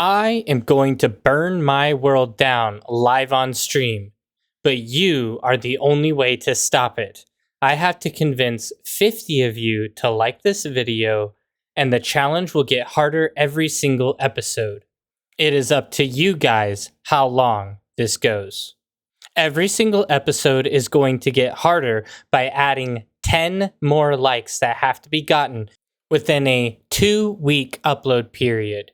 I am going to burn my world down live on stream, but you are the only way to stop it. I have to convince 50 of you to like this video, and the challenge will get harder every single episode. It is up to you guys how long this goes. Every single episode is going to get harder by adding 10 more likes that have to be gotten within a 2-week upload period.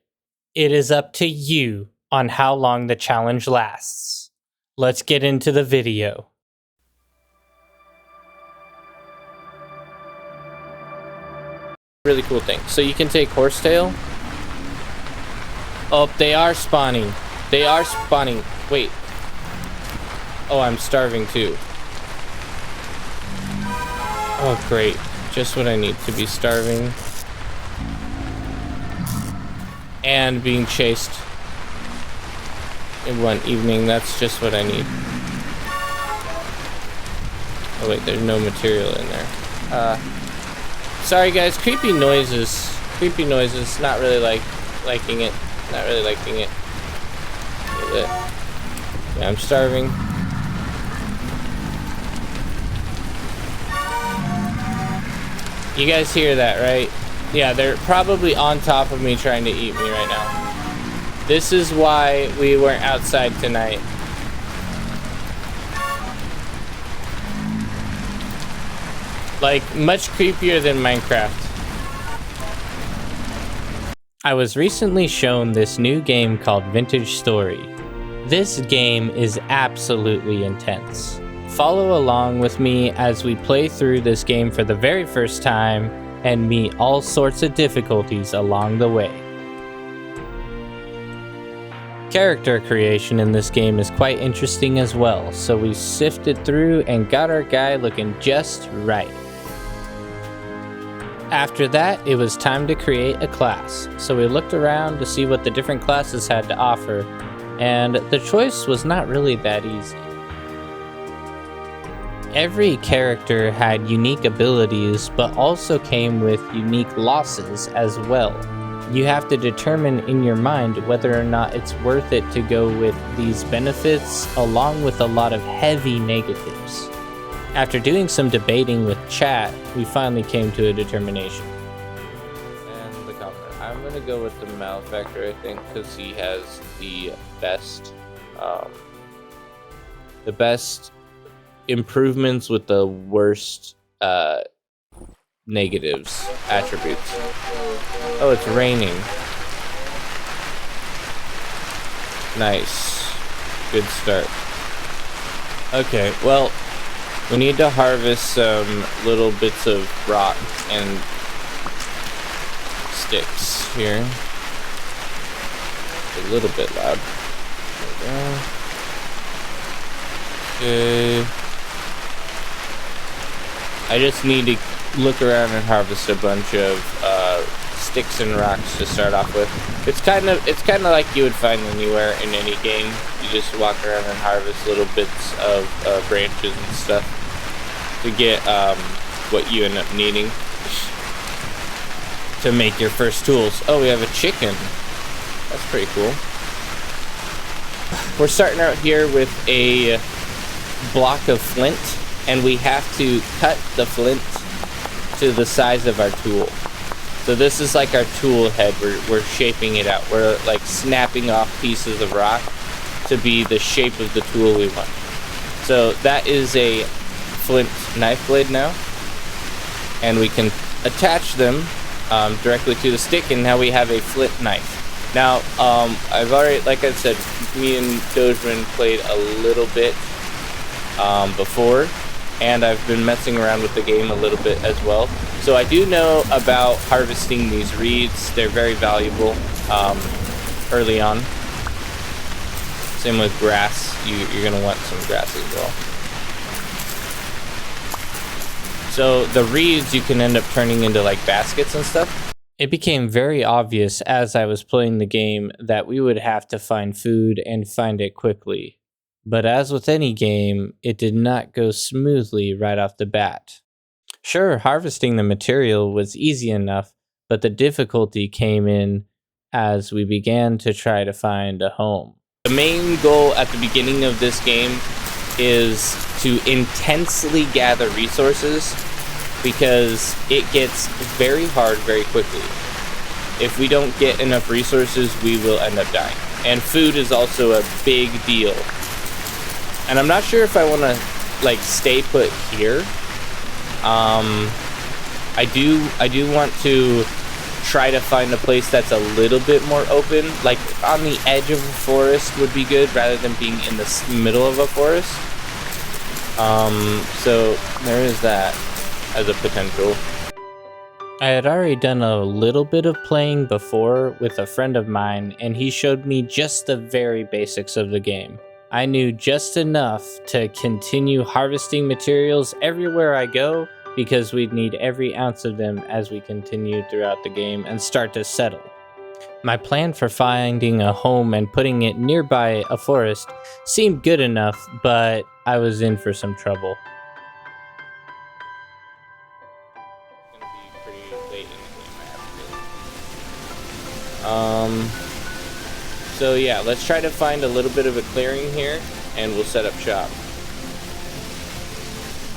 It is up to you on how long the challenge lasts. Let's get into the video. Really cool thing. So you can take horsetail. Oh, they are spawning. They are spawning. Wait. Oh, I'm starving too. Oh, great. Just what I need to be starving. And being chased in one evening. That's just what I need. Oh wait, there's no material in there. Sorry guys, creepy noises. Creepy noises. Not really liking it. Not really liking it. A little bit. Yeah, I'm starving. You guys hear that, right? Yeah, they're probably on top of me trying to eat me right now. This is why we weren't outside tonight. Like, much creepier than Minecraft. I was recently shown this new game called Vintage Story. This game is absolutely intense. Follow along with me as we play through this game for the very first time and meet all sorts of difficulties along the way. Character creation in this game is quite interesting as well, so we sifted through and got our guy looking just right. After that, it was time to create a class, so we looked around to see what the different classes had to offer, and the choice was not really that easy. Every character had unique abilities, but also came with unique losses as well. You have to determine in your mind whether or not it's worth it to go with these benefits along with a lot of heavy negatives. After doing some debating with chat, we finally came to a determination. And the governor. I'm gonna go with the malefactor, I think, because he has the best improvements with the worst negatives, attributes. Oh, it's raining. Nice. Good start. Okay, well, we need to harvest some little bits of rock and sticks here. A little bit loud. There we go. Okay. I just need to look around and harvest a bunch of sticks and rocks to start off with. It's kind of like you would find anywhere in any game. You just walk around and harvest little bits of branches and stuff to get what you end up needing to make your first tools. Oh, we have a chicken. That's pretty cool. We're starting out here with a block of flint, and we have to cut the flint to the size of our tool. So this is like our tool head. We're shaping it out. We're like snapping off pieces of rock to be the shape of the tool we want. So that is a flint knife blade now, and we can attach them directly to the stick, and now we have a flint knife. Now, I've already, like I said, me and Dogeman played a little bit before, and I've been messing around with the game a little bit as well. So I do know about harvesting these reeds. They're very valuable early on. Same with grass. You're going to want some grass as well. So the reeds you can end up turning into like baskets and stuff. It became very obvious as I was playing the game that we would have to find food and find it quickly. But as with any game, it did not go smoothly right off the bat. Sure, harvesting the material was easy enough, but the difficulty came in as we began to try to find a home. The main goal at the beginning of this game is to intensely gather resources because it gets very hard very quickly. If we don't get enough resources, we will end up dying. And food is also a big deal. And I'm not sure if I want to like stay put here. I do want to try to find a place that's a little bit more open, like on the edge of a forest would be good rather than being in the middle of a forest. So there is that as a potential. I had already done a little bit of playing before with a friend of mine, and he showed me just the very basics of the game. I knew just enough to continue harvesting materials everywhere I go because we'd need every ounce of them as we continue throughout the game and start to settle. My plan for finding a home and putting it nearby a forest seemed good enough, but I was in for some trouble. It's gonna be pretty late in the game, I have to do. So yeah, let's try to find a little bit of a clearing here, and we'll set up shop.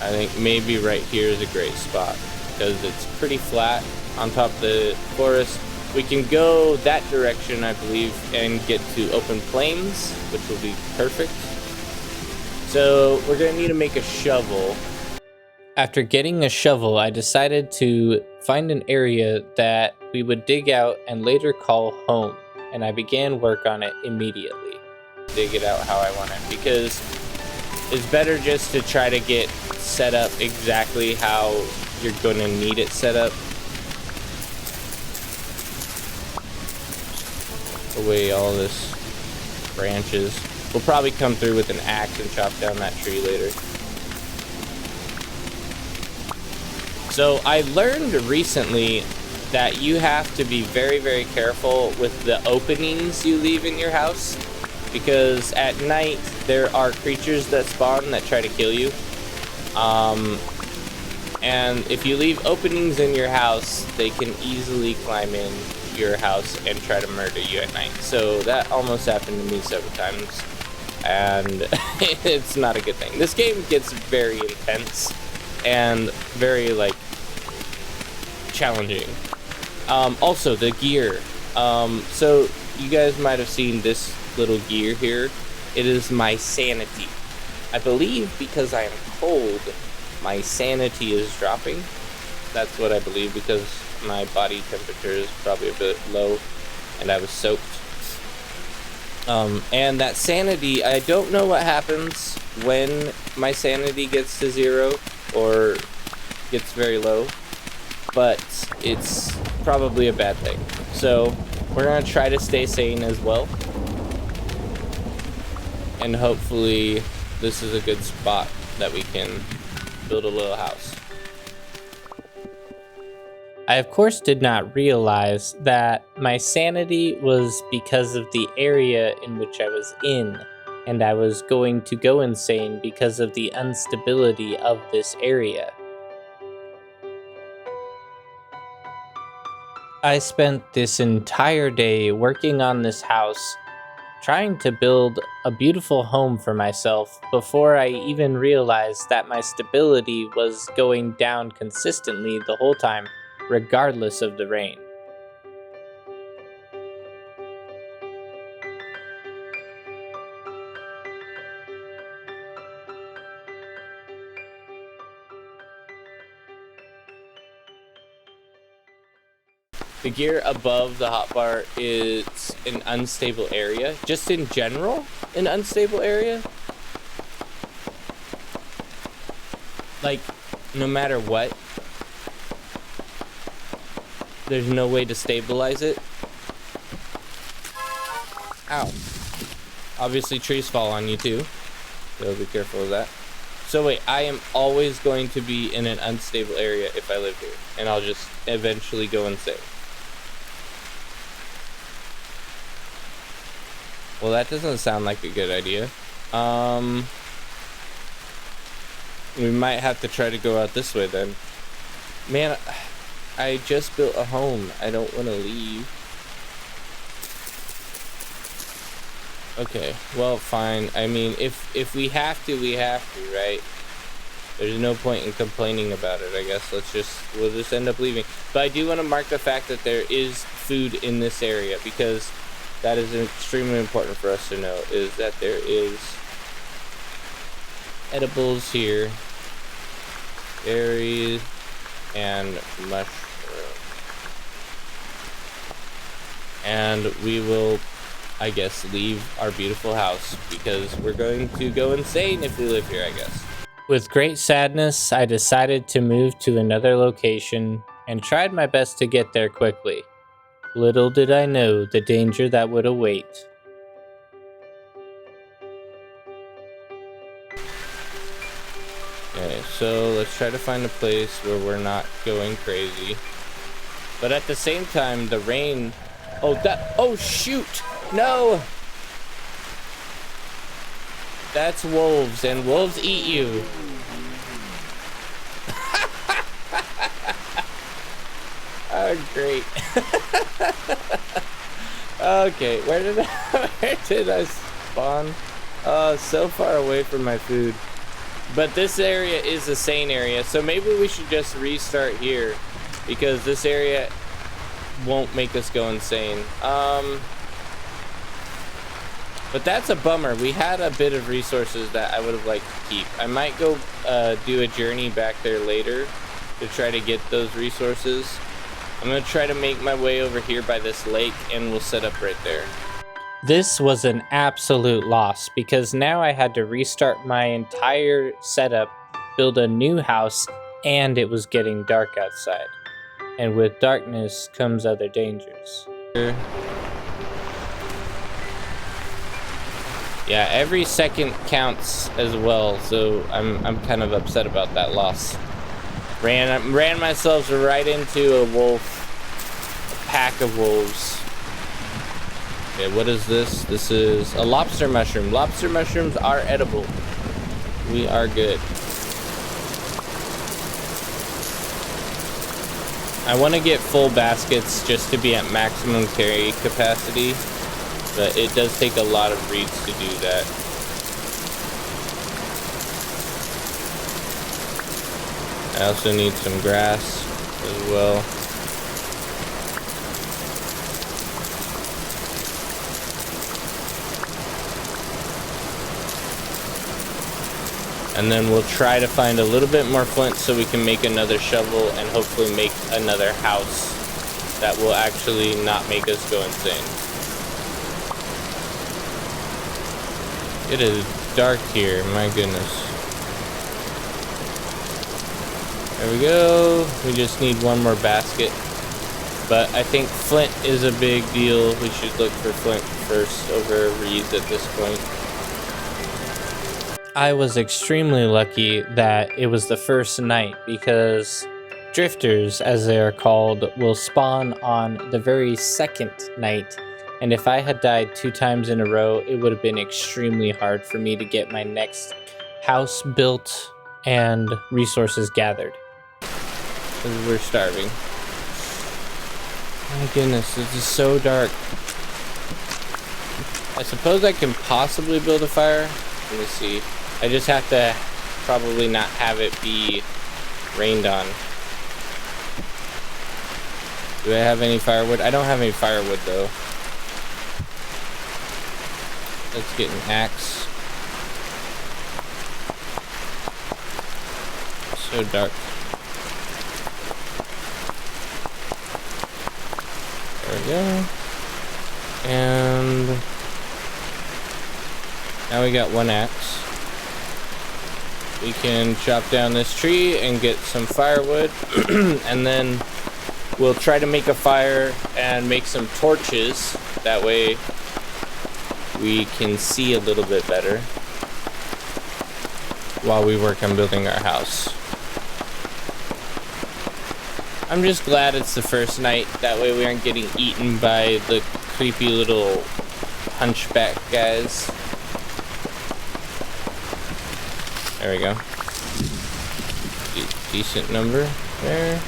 I think maybe right here is a great spot because it's pretty flat on top of the forest. We can go that direction, I believe, and get to open plains, which will be perfect. So we're gonna need to make a shovel. After getting a shovel, I decided to find an area that we would dig out and later call home, and I began work on it immediately. Dig it out how I want it, because it's better just to try to get set up exactly how you're gonna need it set up. Away all this branches. We'll probably come through with an axe and chop down that tree later. So I learned recently that you have to be very, very careful with the openings you leave in your house, because at night there are creatures that spawn that try to kill you. And if you leave openings in your house, they can easily climb in your house and try to murder you at night. So that almost happened to me several times, and it's not a good thing. This game gets very intense and very like challenging. Also the gear. So you guys might have seen this little gear here. It is my sanity. I believe because I am cold, my sanity is dropping. That's what I believe, because my body temperature is probably a bit low and I was soaked. And that sanity, I don't know what happens when my sanity gets to 0 or gets very low, but it's probably a bad thing. So we're gonna try to stay sane as well, and hopefully this is a good spot that we can build a little house. I of course did not realize that my sanity was because of the area in which I was in, and I was going to go insane because of the instability of this area. I spent this entire day working on this house, trying to build a beautiful home for myself before I even realized that my stability was going down consistently the whole time, regardless of the rain. The gear above the hotbar is an unstable area. Just in general, an unstable area. Like, no matter what, there's no way to stabilize it. Ow. Obviously trees fall on you too, so be careful of that. So wait, I am always going to be in an unstable area if I live here, and I'll just eventually go insane. Well, that doesn't sound like a good idea. We might have to try to go out this way then. Man, I just built a home. I don't want to leave. Okay, well, fine. I mean, if we have to, we have to, right? There's no point in complaining about it, I guess. We'll just end up leaving. But I do want to mark the fact that there is food in this area, because that is extremely important for us to know, is that there is edibles here, berries, and mushrooms. And we will, I guess, leave our beautiful house, because we're going to go insane if we live here, I guess. With great sadness, I decided to move to another location and tried my best to get there quickly. Little did I know the danger that would await. Okay, so let's try to find a place where we're not going crazy. But at the same time, the rain... Oh, shoot! No! That's wolves, and wolves eat you. Oh, great. Okay, where did I spawn? So far away from my food. But this area is a sane area, so maybe we should just restart here, because this area won't make us go insane. But that's a bummer. We had a bit of resources that I would have liked to keep. I might go do a journey back there later to try to get those resources. I'm going to try to make my way over here by this lake, and we'll set up right there. This was an absolute loss, because now I had to restart my entire setup, build a new house, and it was getting dark outside. And with darkness comes other dangers. Yeah, every second counts as well, so I'm kind of upset about that loss. Ran myself right into a pack of wolves. Okay, what is this? This is a lobster mushroom. Lobster mushrooms are edible. We are good. I want to get full baskets just to be at maximum carry capacity, but it does take a lot of reeds to do that. I also need some grass as well. And then we'll try to find a little bit more flint so we can make another shovel and hopefully make another house that will actually not make us go insane. It is dark here, my goodness. There we go. We just need one more basket. But I think flint is a big deal. We should look for flint first over reeds at this point. I was extremely lucky that it was the first night, because drifters, as they are called, will spawn on the very second night. And if I had died 2 times in a row, it would have been extremely hard for me to get my next house built and resources gathered. Because we're starving. My goodness, this is so dark. I suppose I can possibly build a fire. Let me see. I just have to probably not have it be rained on. Do I have any firewood? I don't have any firewood though. Let's get an axe. It's so dark. There we go. And now we got one axe. We can chop down this tree and get some firewood, and then we'll try to make a fire and make some torches. That way we can see a little bit better while we work on building our house. I'm just glad it's the first night. That way we aren't getting eaten by the creepy little hunchback guys. There we go. Decent number there.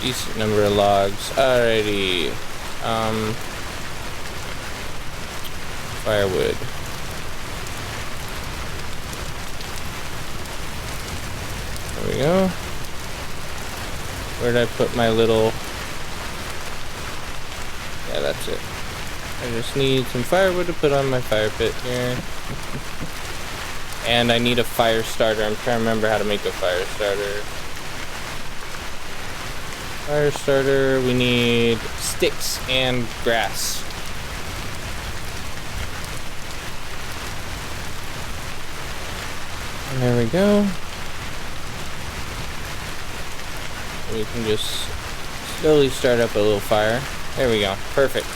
Decent number of logs. Alrighty. Firewood. There we go. Where did I put my little... Yeah, that's it. I just need some firewood to put on my fire pit here. And I need a fire starter. I'm trying to remember how to make a fire starter. Fire starter, we need sticks and grass. And there we go. We can just slowly start up a little fire. There we go. Perfect.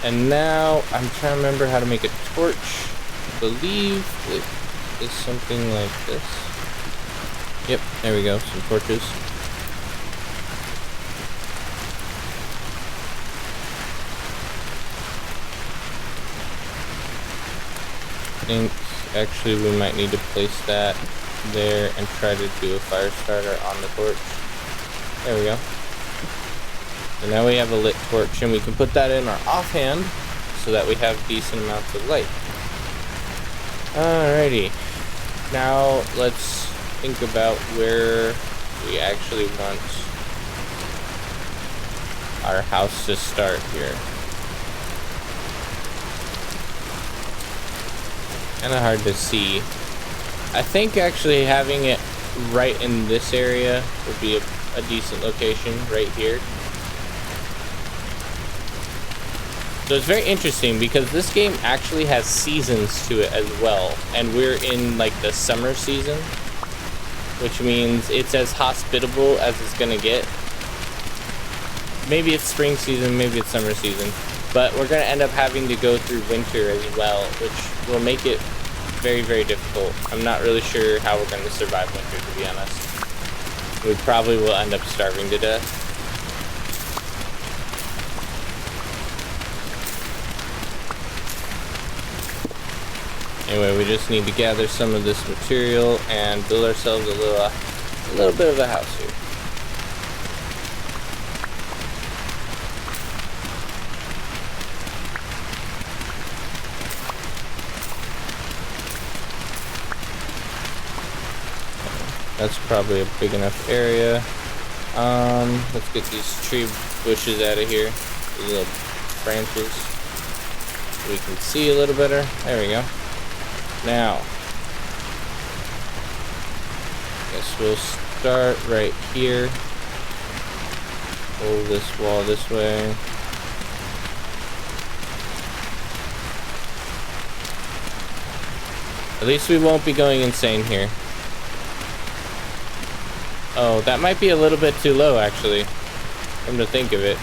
And now I'm trying to remember how to make a torch. I believe it is something like this. Yep, there we go. Some torches. I think actually we might need to place that there and try to do a fire starter on the torch. There we go. So now we have a lit torch, and we can put that in our offhand so that we have decent amounts of light. Alrighty. Now let's think about where we actually want our house to start here. Kind of hard to see. I think actually having it right in this area would be a decent location right here. So it's very interesting because this game actually has seasons to it as well, and we're in like the summer season, which means it's as hospitable as it's gonna get. Maybe it's spring season, maybe it's summer season, but we're gonna end up having to go through winter as well, which will make it very, very difficult. I'm not really sure how we're gonna survive winter, to be honest. We probably will end up starving to death. Anyway, we just need to gather some of this material and build ourselves a little bit of a house here. That's probably a big enough area. Let's get these tree bushes out of here. These little branches. So we can see a little better. There we go. Now, guess we'll start right here. Pull this wall this way. At least we won't be going insane here. Oh, that might be a little bit too low, actually. Come to think of it.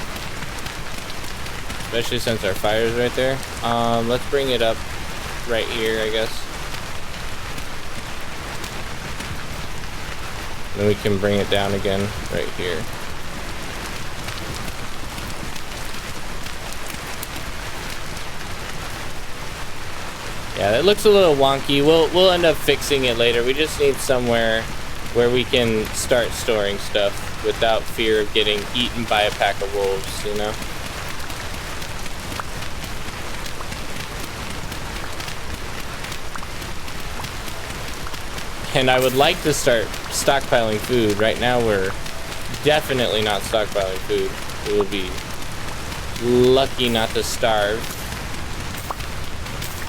Especially since our fire's right there. Let's bring it up right here, I guess. Then we can bring it down again right here. Yeah, that looks a little wonky. We'll end up fixing it later. We just need somewhere where we can start storing stuff without fear of getting eaten by a pack of wolves, you know? And I would like to start stockpiling food. Right now we're definitely not stockpiling food. We will be lucky not to starve.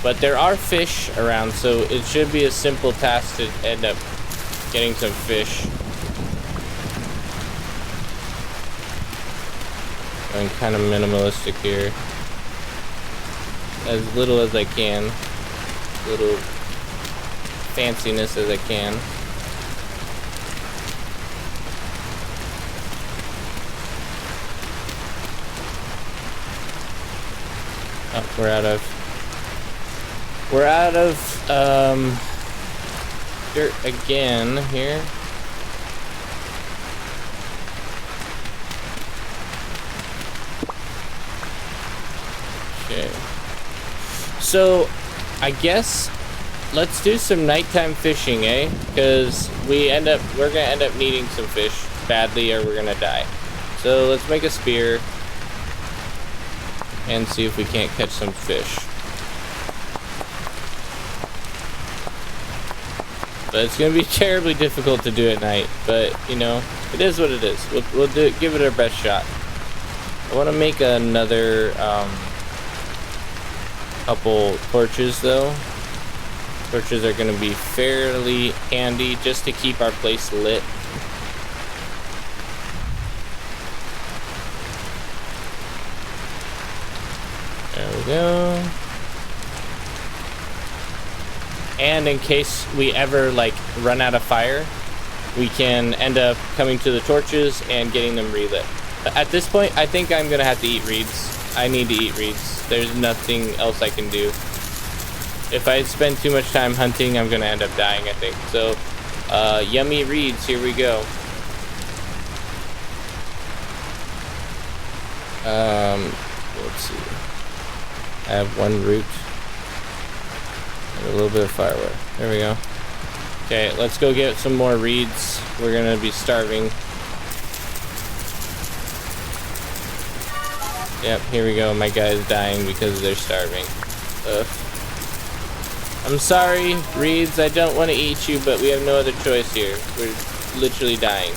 But there are fish around, so it should be a simple task to end up getting some fish. Going kind of minimalistic here. As little as I can. Little fanciness as I can. Oh, we're out of dirt again here. Okay. So, I guess let's do some nighttime fishing, eh? Because we're gonna end up needing some fish badly, or we're gonna die. So let's make a spear. and see if we can't catch some fish. But it's gonna be terribly difficult to do at night. But you know, it is what it is. We'll do it, give it our best shot. I want to make another couple torches though. Torches are gonna be fairly handy just to keep our place lit. There we go. And in case we ever like run out of fire, we can end up coming to the torches and getting them relit. At this point, I think I'm gonna have to eat reeds. I need to eat reeds. There's nothing else I can do. If I spend too much time hunting, I'm gonna end up dying, I think. So, yummy reeds, here we go. Let's see. I have one root. And a little bit of firewood. There we go. Okay, let's go get some more reeds. We're gonna be starving. Yep, here we go. My guy's dying because they're starving. Ugh. I'm sorry, reeds. I don't want to eat you, but we have no other choice here. We're literally dying.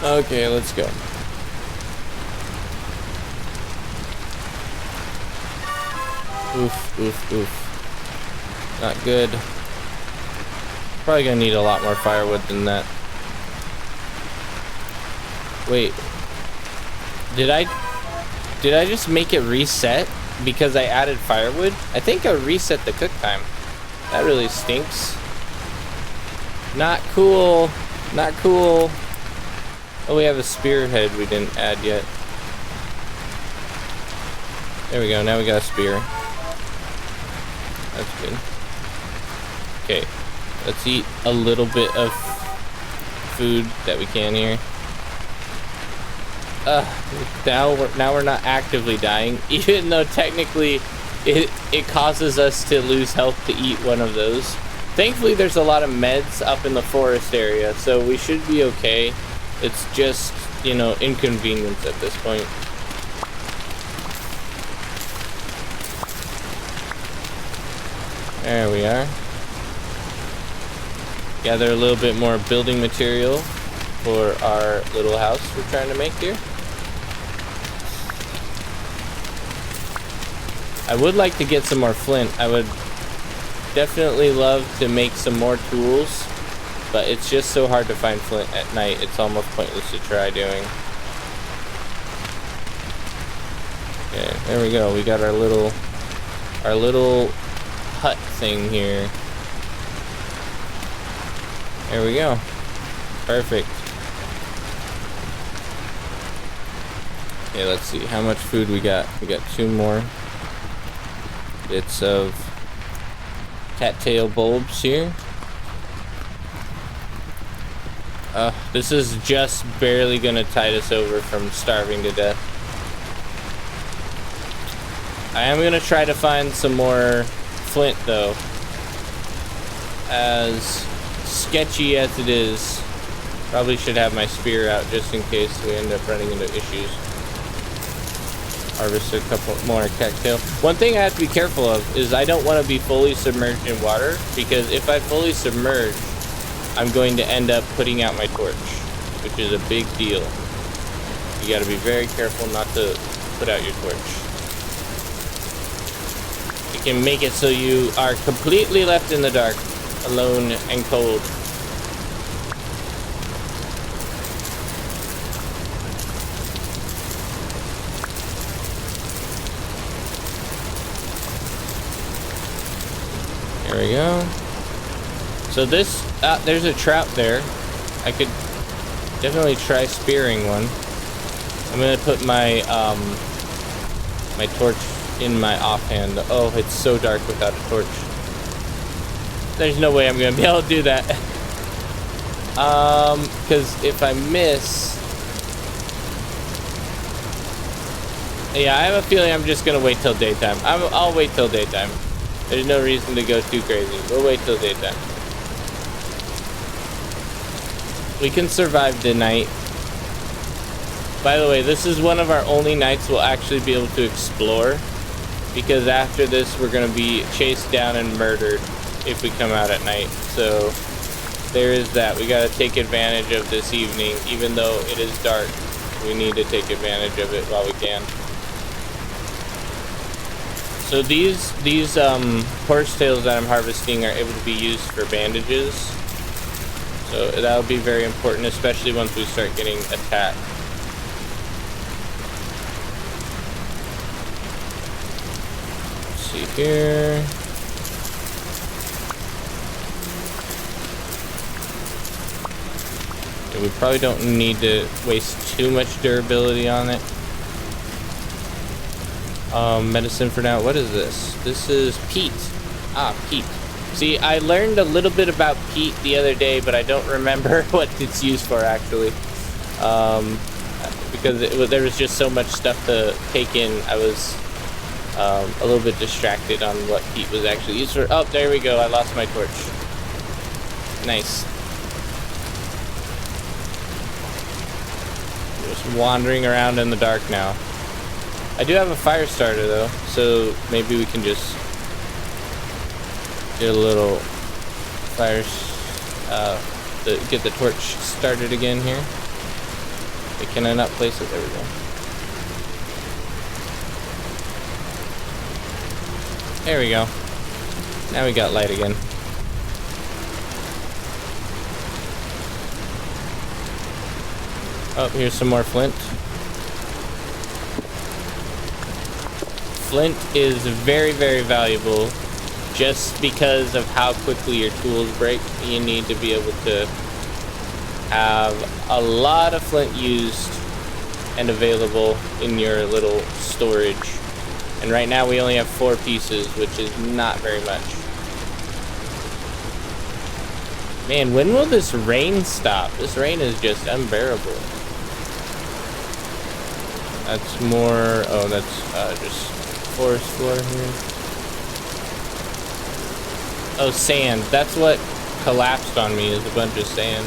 Okay, let's go. Oof, oof, oof. Not good. Probably gonna need a lot more firewood than that. Wait. Did I just make it reset because I added firewood? I think I reset the cook time. That really stinks. Not cool. Not cool. Oh, we have a spearhead we didn't add yet. There we go. Now we got a spear. That's good. Okay. Let's eat a little bit of food that we can here. Now we're not actively dying, even though technically it causes us to lose health to eat one of those. Thankfully, there's a lot of meds up in the forest area, so we should be okay. It's just, you know, inconvenience at this point. There we are. Gather a little bit more building material for our little house we're trying to make here. I would like to get some more flint. I would definitely love to make some more tools, but it's just so hard to find flint at night. It's almost pointless to try doing. Okay, there we go. We got our little hut thing here. There we go. Perfect. Okay, let's see how much food we got. We got 2 more bits of cattail bulbs here. This is just barely gonna tide us over from starving to death. I am gonna try to find some more flint though. As sketchy as it is, probably should have my spear out just in case we end up running into issues. Harvest a couple more cattail. One thing I have to be careful of is I don't want to be fully submerged in water, because if I fully submerge, I'm going to end up putting out my torch, which is a big deal. You got to be very careful not to put out your torch. You can make it so you are completely left in the dark, alone and cold. There we go. So this, there's a trout there. I could definitely try spearing one. I'm gonna put my my torch in my offhand. Oh, it's so dark without a torch. There's no way I'm gonna be able to do that. Because if I miss, yeah, I have a feeling I'm just gonna wait till daytime. I'll wait till daytime. There's no reason to go too crazy. We'll wait till daytime. We can survive the night. By the way, this is one of our only nights we'll actually be able to explore, because after this we're going to be chased down and murdered if we come out at night. So there is that. We got to take advantage of this evening. Even though it is dark, we need to take advantage of it while we can. So these horsetails that I'm harvesting are able to be used for bandages. So that'll be very important, especially once we start getting attacked. Let's see here. Yeah, we probably don't need to waste too much durability on it. Medicine for now. What is this? This is peat. Ah, peat. See, I learned a little bit about peat the other day, but I don't remember what it's used for actually. Because there was just so much stuff to take in. I was a little bit distracted on what peat was actually used for. Oh, there we go. I lost my torch. Nice. Just wandering around in the dark now. I do have a fire starter though, so maybe we can just get a little fire, get the torch started again here. Wait, can I not place it? There we go. There we go. Now we got light again. Oh, here's some more flint. Flint is very, very valuable just because of how quickly your tools break. You need to be able to have a lot of flint used and available in your little storage. And right now we only have 4 pieces, which is not very much. Man, when will this rain stop? This rain is just unbearable. That's more, oh, that's just forest floor here. Oh, sand. That's what collapsed on me, is a bunch of sand.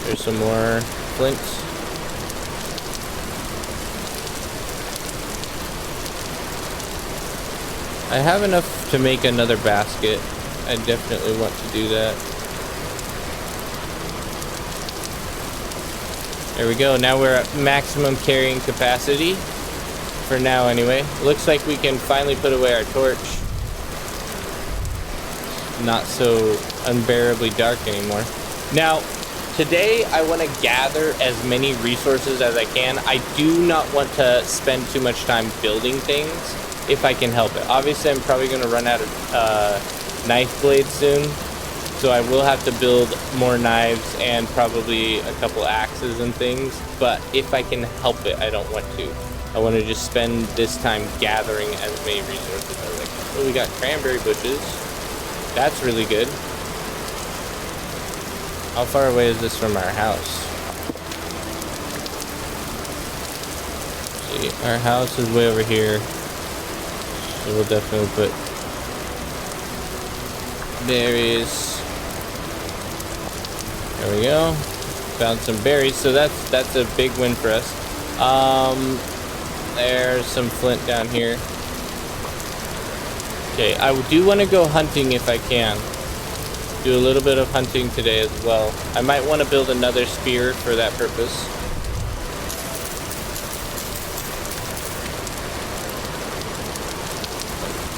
There's some more flints. I have enough to make another basket. I definitely want to do that. There we go. Now we're at maximum carrying capacity. For now, anyway. Looks like we can finally put away our torch. Not so unbearably dark anymore. Now, today I want to gather as many resources as I can. I do not want to spend too much time building things if I can help it. Obviously, I'm probably going to run out of knife blades soon. So I will have to build more knives and probably a couple axes and things. But if I can help it, I don't want to. I want to just spend this time gathering as many resources as I can. Oh, we got cranberry bushes. That's really good. How far away is this from our house? Let's see, our house is way over here. So we'll definitely put berries. There we go. Found some berries. So that's a big win for us. There's some flint down here. Okay, I do want to go hunting if I can. Do a little bit of hunting today as well. I might want to build another spear for that purpose.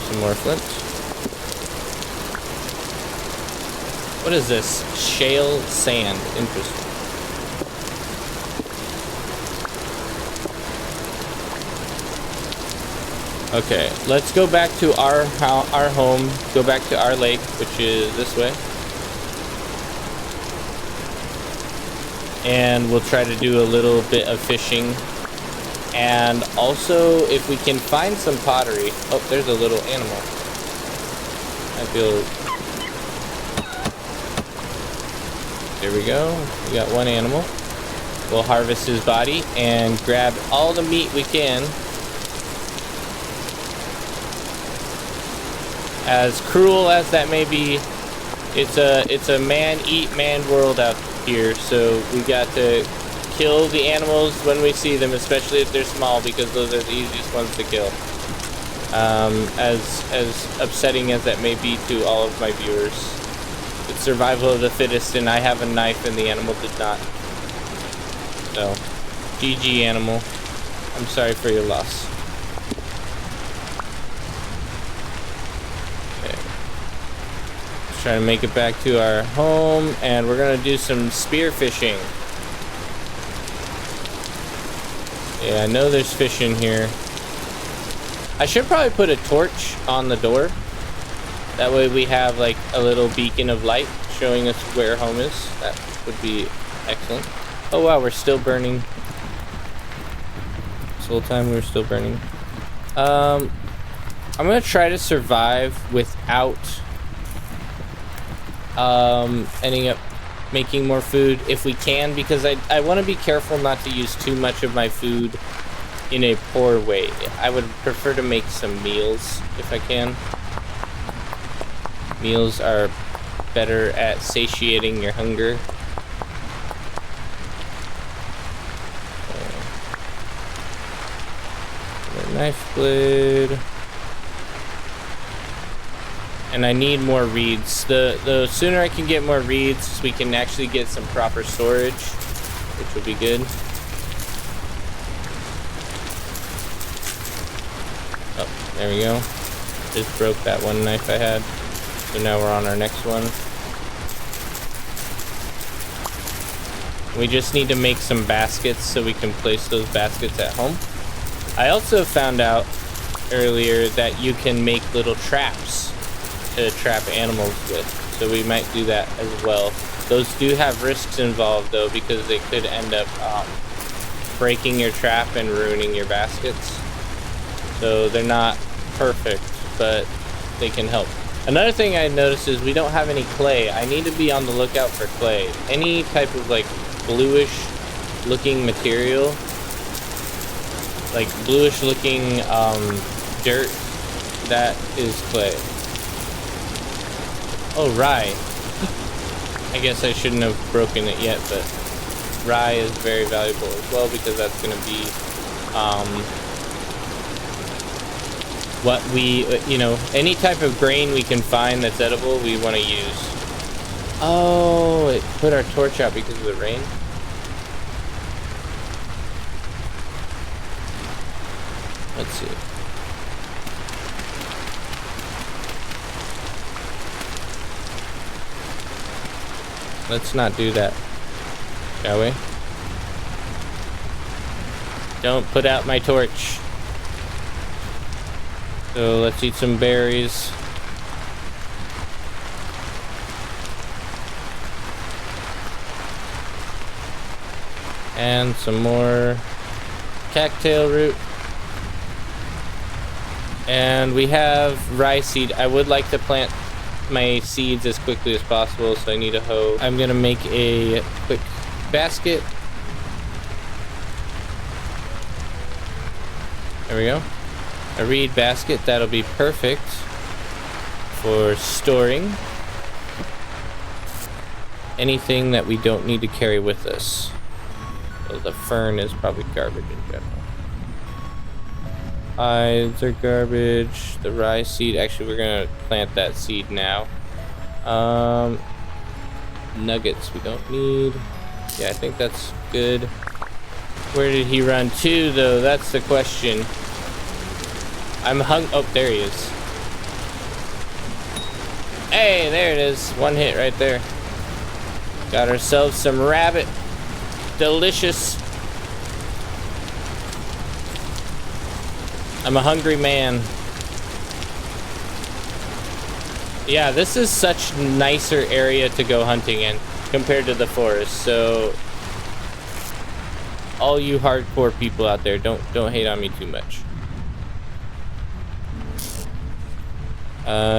Some more flint. What is this? Shale sand. Interesting. Okay, let's go back to our home, go back to our lake, which is this way. And we'll try to do a little bit of fishing. And also, if we can find some pottery. Oh, there's a little animal. I feel... There we go. We got one animal. We'll harvest his body and grab all the meat we can. As cruel as that may be, it's a man eat man world out here, so we got to kill the animals when we see them, especially if they're small, because those are the easiest ones to kill. As upsetting as that may be to all of my viewers, it's survival of the fittest, and I have a knife and the animal did not. So, GG animal. I'm sorry for your loss. Trying to make it back to our home, and we're gonna do some spear fishing. Yeah, I know there's fish in here. I should probably put a torch on the door. That way we have like a little beacon of light showing us where home is. That would be excellent. Oh wow, we're still burning. This whole time we were still burning. I'm gonna try to survive without ending up making more food if we can, because I want to be careful not to use too much of my food in a poor way. I would prefer to make some meals if I can. Meals are better at satiating your hunger. Knife blade. And I need more reeds. The sooner I can get more reeds, we can actually get some proper storage, which will be good. Oh, there we go. Just broke that one knife I had. So now we're on our next one. We just need to make some baskets so we can place those baskets at home. I also found out earlier that you can make little traps to trap animals with, so we might do that as well. Those do have risks involved though, because they could end up breaking your trap and ruining your baskets. So they're not perfect, but they can help. Another thing I noticed is we don't have any clay. I need to be on the lookout for clay. Any type of like bluish looking material, like bluish looking dirt, that is clay. Oh, rye. I guess I shouldn't have broken it yet, but rye is very valuable as well, because that's going to be what we, any type of grain we can find that's edible, we want to use. Oh, it put our torch out because of the rain. Let's see. Let's not do that, shall we? Don't put out my torch. So let's eat some berries. And some more cattail root. And we have rye seed. I would like to plant my seeds as quickly as possible, so I need a hoe. I'm gonna make a quick basket. There we go. A reed basket. That'll be perfect for storing anything that we don't need to carry with us. So the fern is probably garbage in general. Hides are garbage. The rye seed, actually we're gonna plant that seed now. Nuggets we don't need. Yeah, I think that's good. Where did he run to though? That's the question. I'm oh, there he is. Hey, there it is. One hit right there. Got ourselves some rabbit. Delicious. I'm a hungry man. Yeah, this is such nicer area to go hunting in compared to the forest. So all you hardcore people out there, don't hate on me too much.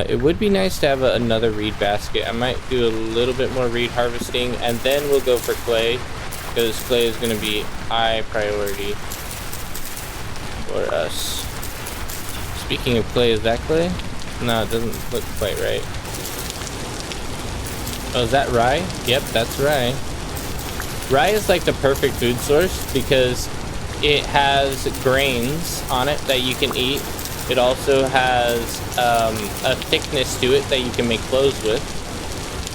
It would be nice to have another reed basket. I might do a little bit more reed harvesting, and then we'll go for clay, because clay is going to be high priority for us. Speaking of clay, is that clay? No, it doesn't look quite right. Oh, is that rye? Yep, that's rye. Rye is like the perfect food source because it has grains on it that you can eat. It also has a thickness to it that you can make clothes with.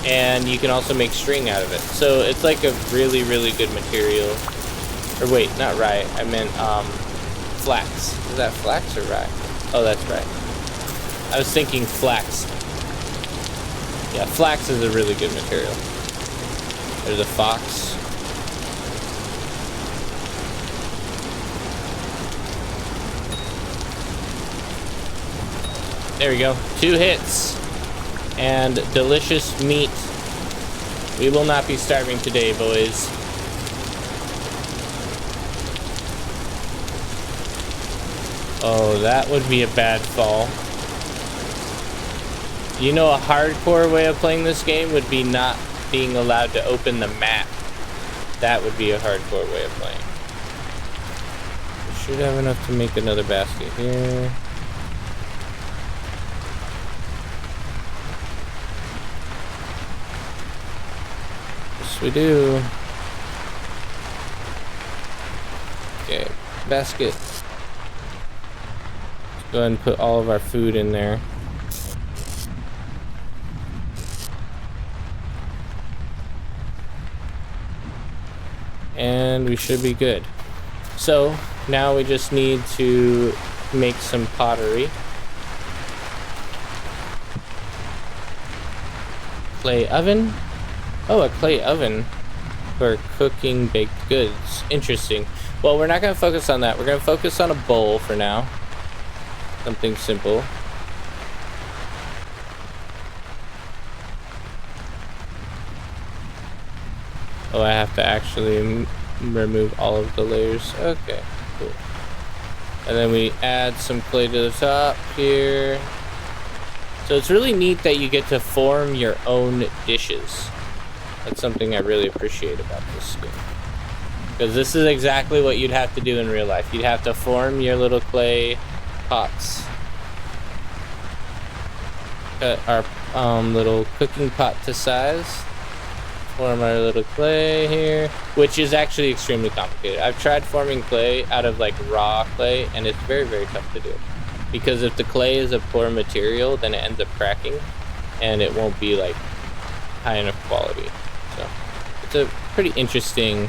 And you can also make string out of it. So it's like a really, really good material. Or wait, not rye. I meant flax. Is that flax or rye? Oh, that's right. I was thinking flax. Yeah, flax is a really good material. There's a fox. There we go. 2 hits. And delicious meat. We will not be starving today, boys. Oh, that would be a bad fall. You know, a hardcore way of playing this game would be not being allowed to open the map. That would be a hardcore way of playing. We should have enough to make another basket here. Yes, we do. Okay, basket. Let's go ahead and put all of our food in there. And we should be good. So now we just need to make some pottery. Clay oven. Oh, a clay oven for cooking baked goods. Interesting. Well, we're not going to focus on that. We're going to focus on a bowl for now. Something simple. Oh, I have to actually remove all of the layers. Okay, cool. And then we add some clay to the top here. So it's really neat that you get to form your own dishes. That's something I really appreciate about this game. Because this is exactly what you'd have to do in real life. You'd have to form your little clay pots. Cut our little cooking pot to size. Form our little clay here, which is actually extremely complicated. I've tried forming clay out of like raw clay, and it's very, very tough to do. Because if the clay is a poor material, then it ends up cracking, and it won't be like high enough quality. So it's a pretty interesting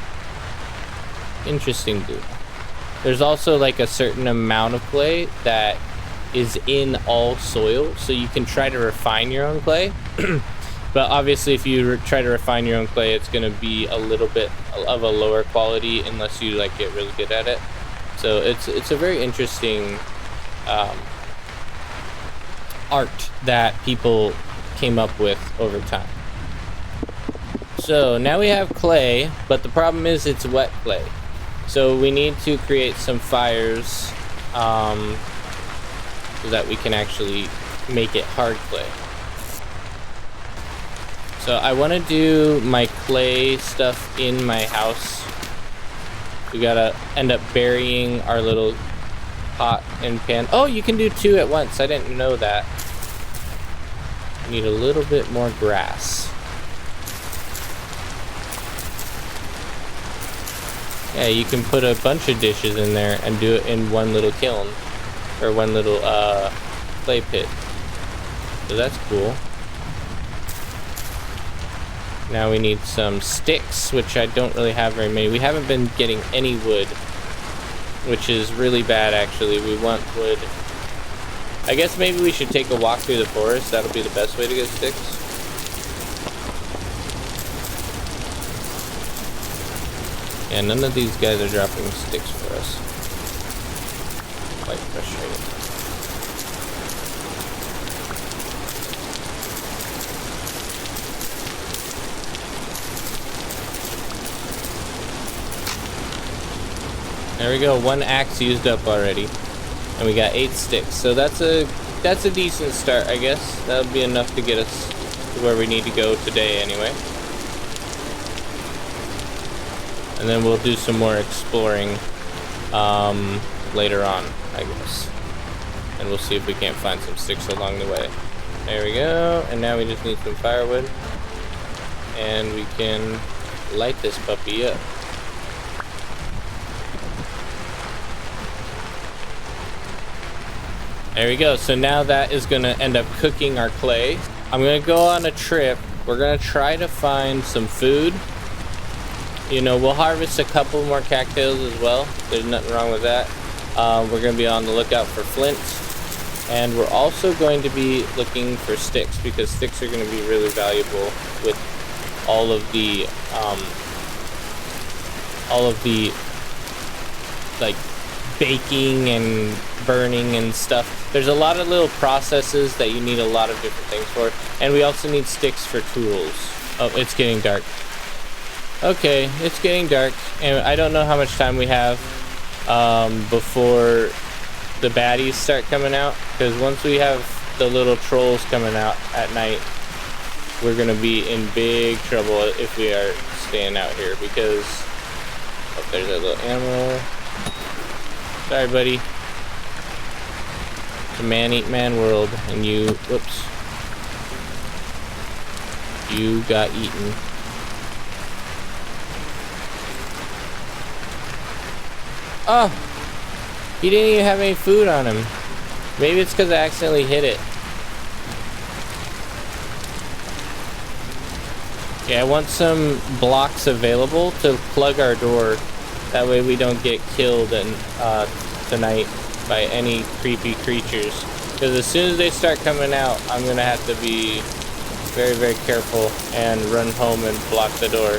do. There's also like a certain amount of clay that is in all soil, so you can try to refine your own clay. But obviously, if you try to refine your own clay, it's going to be a little bit of a lower quality unless you like get really good at it. So it's a very interesting art that people came up with over time. So now we have clay, but the problem is it's wet clay. So we need to create some fires so that we can actually make it hard clay. So I want to do my clay stuff in my house. We gotta end up burying our little pot and pan. Oh, you can do 2 at once. I didn't know that. I need a little bit more grass. Yeah, you can put a bunch of dishes in there and do it in one little kiln. Or one little clay pit. So that's cool. Now we need some sticks, which I don't really have very many. We haven't been getting any wood, which is really bad, actually. We want wood. I guess maybe we should take a walk through the forest. That'll be the best way to get sticks. Yeah, none of these guys are dropping sticks for us. Quite frustrating. There we go, 1 axe used up already. And we got 8 sticks. So that's a decent start, I guess. That'll be enough to get us to where we need to go today anyway. And then we'll do some more exploring later on, I guess. And we'll see if we can't find some sticks along the way. There we go. And now we just need some firewood. And we can light this puppy up. There we go. So now that is going to end up cooking our clay. I'm going to go on a trip. We're going to try to find some food. You know, we'll harvest a couple more cattails as well. There's nothing wrong with that. We're going to be on the lookout for flint. And we're also going to be looking for sticks, because sticks are going to be really valuable with all of the like baking and burning and stuff. There's a lot of little processes that you need a lot of different things for. And we also need sticks for tools. Oh, it's getting dark. Okay, it's getting dark. And I don't know how much time we have before the baddies start coming out. Because once we have the little trolls coming out at night, we're going to be in big trouble if we are staying out here. Because, oh, there's a little animal. Sorry, buddy. It's a man-eat-man world, and you, whoops. You got eaten. Oh! He didn't even have any food on him. Maybe it's because I accidentally hit it. Yeah, I want some blocks available to plug our door. That way we don't get killed tonight by any creepy creatures. Because as soon as they start coming out, I'm going to have to be very, very careful and run home and block the door.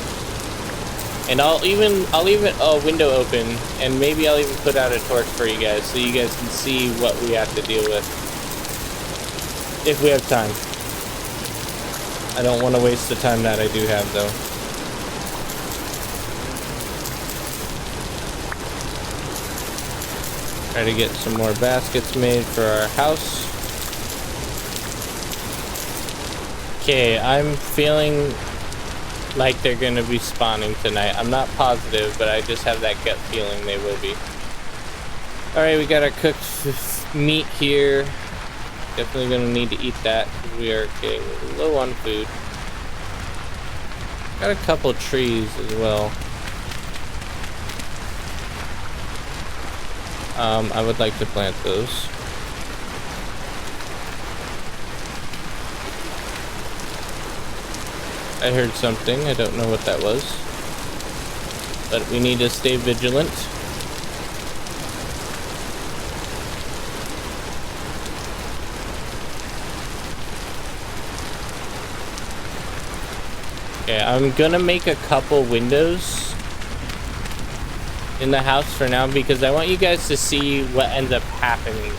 And I'll leave a window open, and maybe I'll even put out a torch for you guys so you guys can see what we have to deal with. If we have time. I don't want to waste the time that I do have, though. Try to get some more baskets made for our house. Okay, I'm feeling like they're gonna be spawning tonight. I'm not positive, but I just have that gut feeling they will be. Alright, we got our cooked meat here. Definitely gonna need to eat that because we are getting low on food. Got a couple trees as well. I would like to plant those. I heard something. I don't know what that was. But we need to stay vigilant. Okay, I'm gonna make a couple windows in the house for now because I want you guys to see what ends up happening.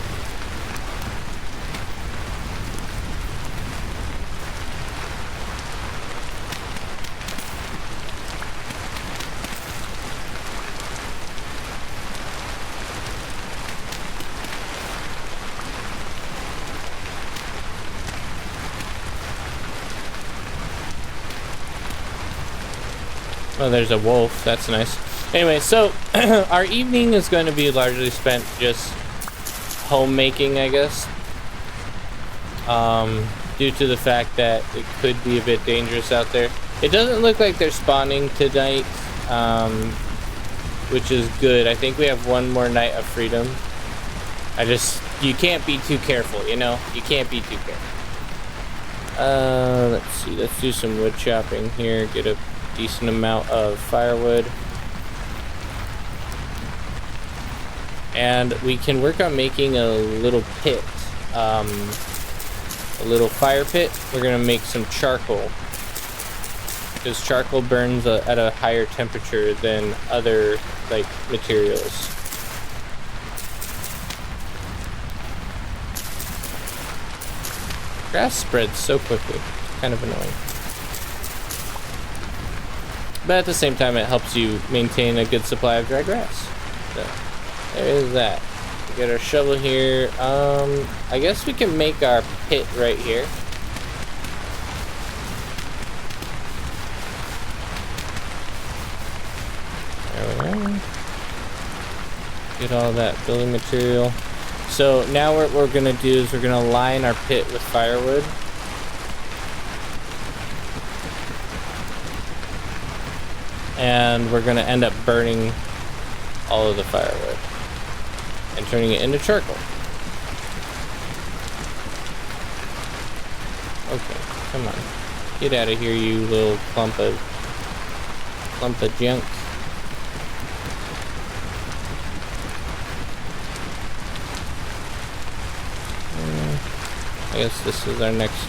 Oh, there's a wolf. That's nice. Anyway, so our evening is going to be largely spent just homemaking, I guess. Due to the fact that it could be a bit dangerous out there. It doesn't look like they're spawning tonight, which is good. I think we have one more night of freedom. You can't be too careful, you know? You can't be too careful. Let's see. Let's do some wood chopping here. Get a decent amount of firewood. And we can work on making a little pit, a little fire pit. We're gonna make some charcoal because charcoal burns at a higher temperature than other like materials. Grass spreads so quickly, it's kind of annoying. But at the same time, it helps you maintain a good supply of dry grass. So. There is that. We got our shovel here. I guess we can make our pit right here. There we go. Get all that building material. So now what we're gonna do is we're gonna line our pit with firewood. and we're gonna end up burning all of the firewood and turning it into charcoal. Okay, come on. Get out of here, you little clump of junk. I guess this is our next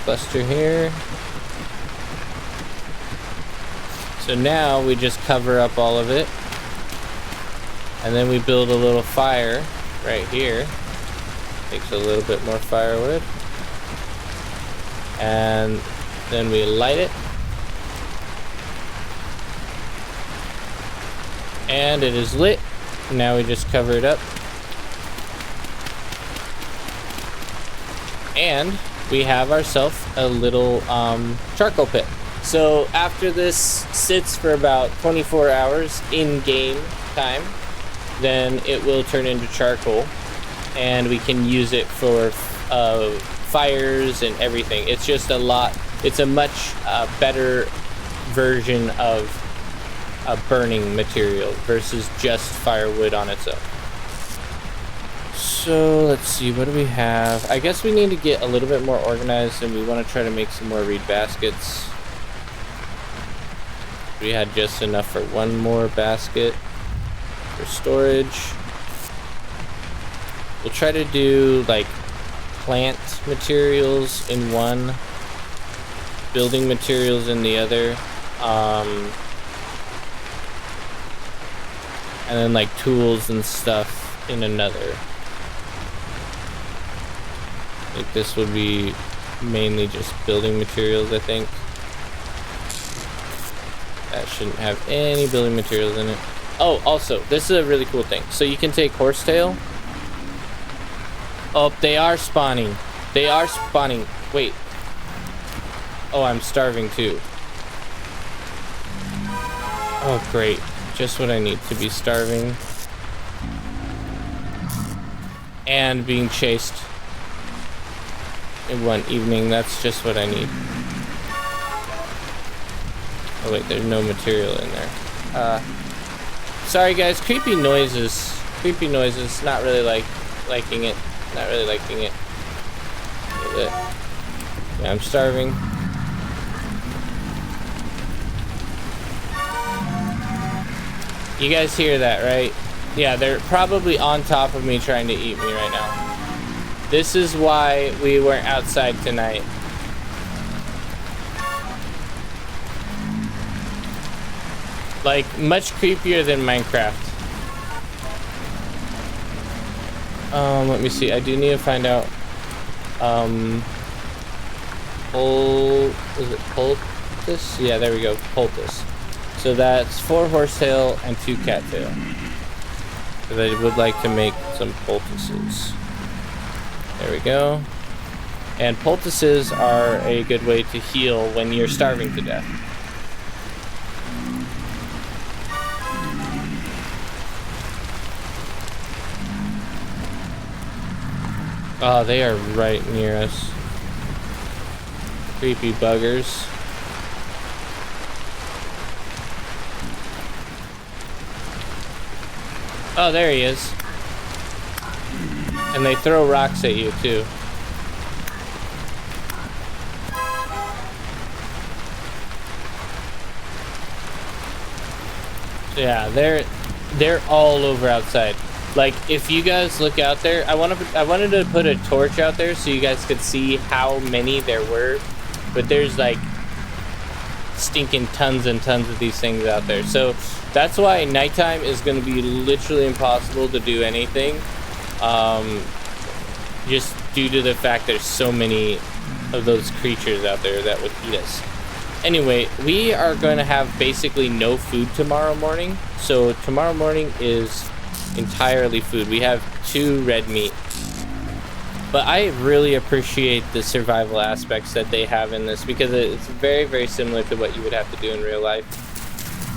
cluster here. So now we just cover up all of it, and then we build a little fire right here. Takes a little bit more firewood, and then we light it, and it is lit. Now we just cover it up, and we have ourselves a little charcoal pit. So after this sits for about 24 hours in game time, then it will turn into charcoal, and we can use it for fires and everything. It's just it's a much better version of a burning material versus just firewood on its own. So let's see, what do we have? I guess we need to get a little bit more organized, and we want to try to make some more reed baskets. We had just enough for one more basket for storage. We'll try to do like plant materials in one, building materials in the other, and then like tools and stuff in another. Like this would be mainly just building materials, I think. That shouldn't have any building materials in it. Oh, also, this is a really cool thing. So you can take horsetail. Oh, they are spawning. They are spawning. Wait. Oh, I'm starving too. Oh, great. Just what I need to be starving. And being chased in one evening. That's just what I need. Oh wait, there's no material in there. Sorry guys, creepy noises. Creepy noises. Not really liking it. Not really liking it. A little bit. Yeah, I'm starving. You guys hear that, right? Yeah, they're probably on top of me trying to eat me right now. This is why we weren't outside tonight. Like, much creepier than Minecraft. Let me see. I do need to find out. Is it poultice? Yeah, there we go. Poultice. So that's 4 horsetail and 2 cattail. Because I would like to make some poultices. There we go. And poultices are a good way to heal when you're starving to death. Oh, they are right near us. Creepy buggers. Oh, there he is. And they throw rocks at you, too. Yeah, they're all over outside. Like, if you guys look out there, I wanted to put a torch out there so you guys could see how many there were. But there's like stinking tons and tons of these things out there. So that's why nighttime is going to be literally impossible to do anything. Just due to the fact there's so many of those creatures out there that would eat us. Anyway, we are going to have basically no food tomorrow morning. So tomorrow morning is entirely food. We have 2 red meat. But I really appreciate the survival aspects that they have in this, because it's very, very similar to what you would have to do in real life.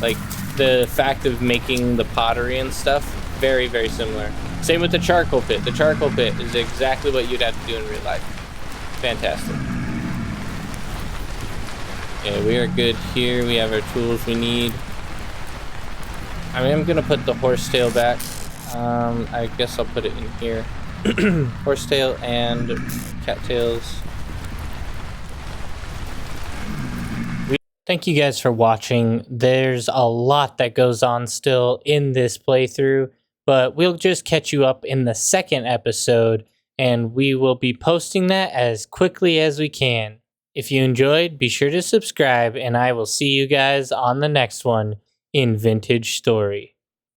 Like, the fact of making the pottery and stuff, very, very similar. Same with the charcoal pit. The charcoal pit is exactly what you'd have to do in real life. Fantastic. Okay, we are good here. We have our tools we need. I mean, I'm gonna put the horsetail back. I guess I'll put it in here. Horsetail and cattails. Thank you guys for watching. There's a lot that goes on still in this playthrough, but we'll just catch you up in the second episode, and we will be posting that as quickly as we can. If you enjoyed, be sure to subscribe, and I will see you guys on the next one in Vintage Story.